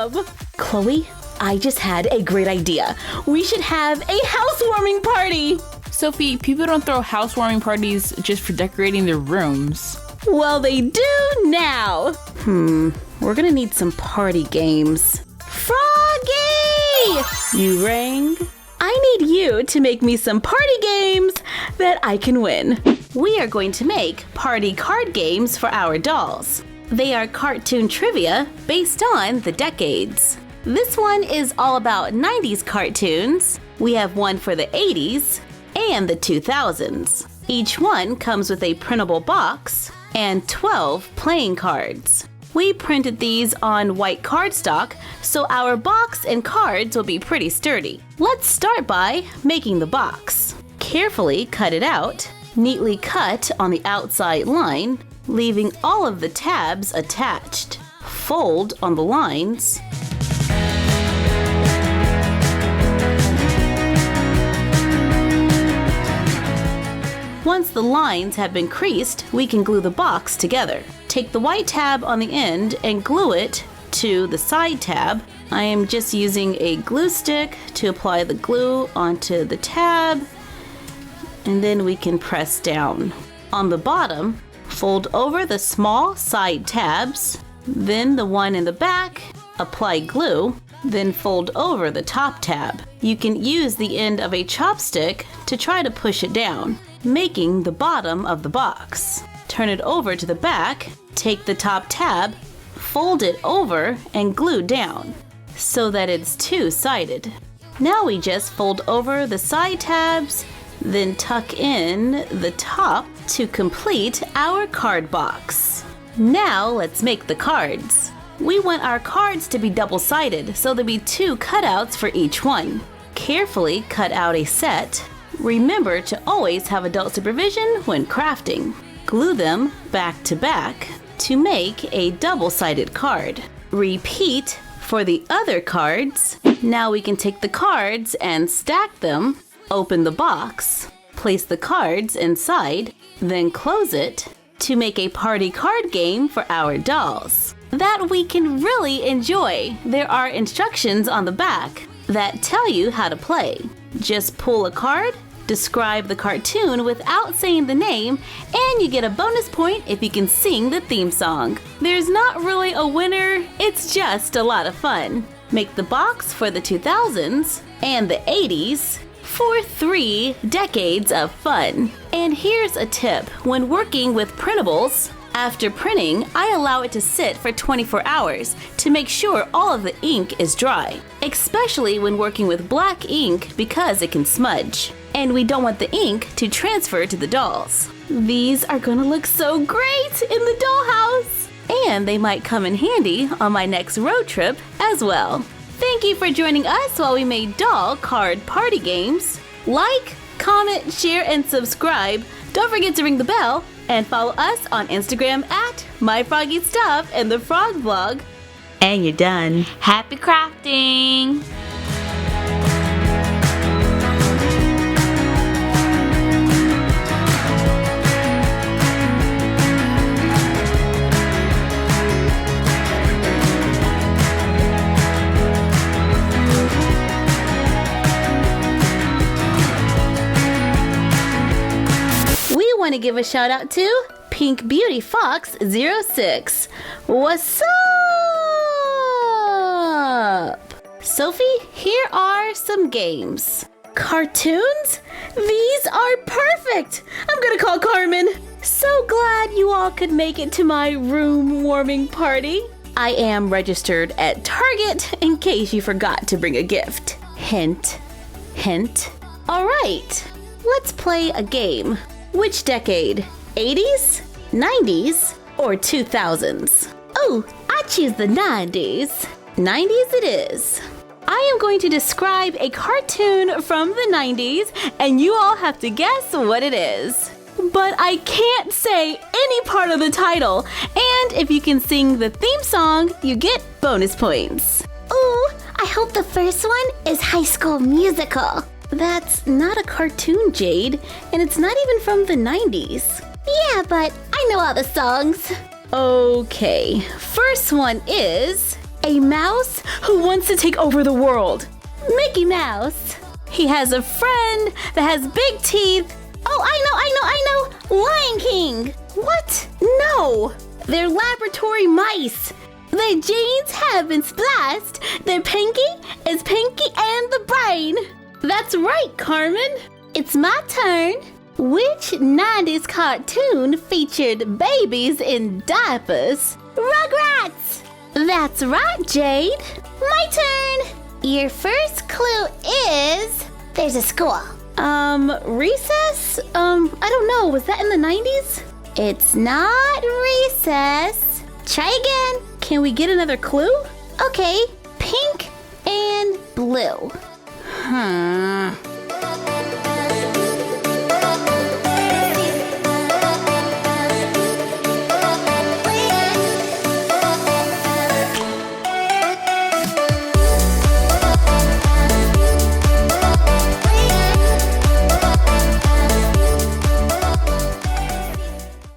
job! Chloe, I just had a great idea. We should have a housewarming party! Sophie, people don't throw housewarming parties just for decorating their rooms. Well, they do now! We're gonna need some party games. Froggy! You rang? I need you to make me some party games that I can win. We are going to make party card games for our dolls. They are cartoon trivia based on the decades. This one is all about 90s cartoons. We have one for the 80s and the 2000s. Each one comes with a printable box and 12 playing cards. We printed these on white cardstock, so our box and cards will be pretty sturdy. Let's start by making the box. Carefully cut it out, neatly cut on the outside line, leaving all of the tabs attached. Fold on the lines. Once the lines have been creased, we can glue the box together. Take the white tab on the end and glue it to the side tab. I am just using a glue stick to apply the glue onto the tab, and then we can press down. On the bottom, fold over the small side tabs, then the one in the back, apply glue, then fold over the top tab. You can use the end of a chopstick to try to push it down, making the bottom of the box. Turn it over to the back, take the top tab, fold it over and glue down so that it's two-sided. Now we just fold over the side tabs, then tuck in the top to complete our card box. Now let's make the cards. We want our cards to be double-sided, so there'll be 2 cutouts for each one. Carefully cut out a set. Remember to always have adult supervision when crafting. Glue them back to back to make a double-sided card. Repeat for the other cards. Now we can take the cards and stack them, open the box, place the cards inside, then close it to make a party card game for our dolls that we can really enjoy. There are instructions on the back that tell you how to play. Just pull a card, describe the cartoon without saying the name, and you get a bonus point if you can sing the theme song. There's not really a winner, it's just a lot of fun. Make the box for the 2000s and the 80s for 3 decades of fun. And here's a tip: when working with printables, after printing, I allow it to sit for 24 hours to make sure all of the ink is dry, especially when working with black ink because it can smudge. And we don't want the ink to transfer to the dolls. These are gonna look so great in the dollhouse! And they might come in handy on my next road trip as well. Thank you for joining us while we made doll card party games. Like, comment, share, and subscribe. Don't forget to ring the bell and follow us on Instagram at MyFroggyStuff and the Frog Vlog. And you're done. Happy crafting! We want to give a shout out to Pink Beauty Fox 06. What's up? Sophie, here are some games. Cartoons? These are perfect! I'm gonna call Carmen. So glad you all could make it to my room warming party. I am registered at Target in case you forgot to bring a gift. Hint, hint. All right, let's play a game. Which decade? 80s, 90s, or 2000s? Oh, I choose the 90s. 90s it is. I am going to describe a cartoon from the 90s, and you all have to guess what it is. But I can't say any part of the title, and if you can sing the theme song, you get bonus points. Ooh, I hope the first one is High School Musical. That's not a cartoon, Jade, and it's not even from the 90s. Yeah, but I know all the songs. Okay, first one is A mouse who wants to take over the world. Mickey Mouse. He has a friend that has big teeth. Oh, I know. Lion King. What? No. They're laboratory mice. Their genes have been spliced. Their pinky is Pinky and the Brain. That's right, Carmen. It's my turn. Which 90s cartoon featured babies in diapers? Rugrats! That's right, Jade. My turn. Your first clue is... There's a school. Recess? I don't know. Was that in the 90s? It's not recess. Try again. Can we get another clue? Okay, pink and blue.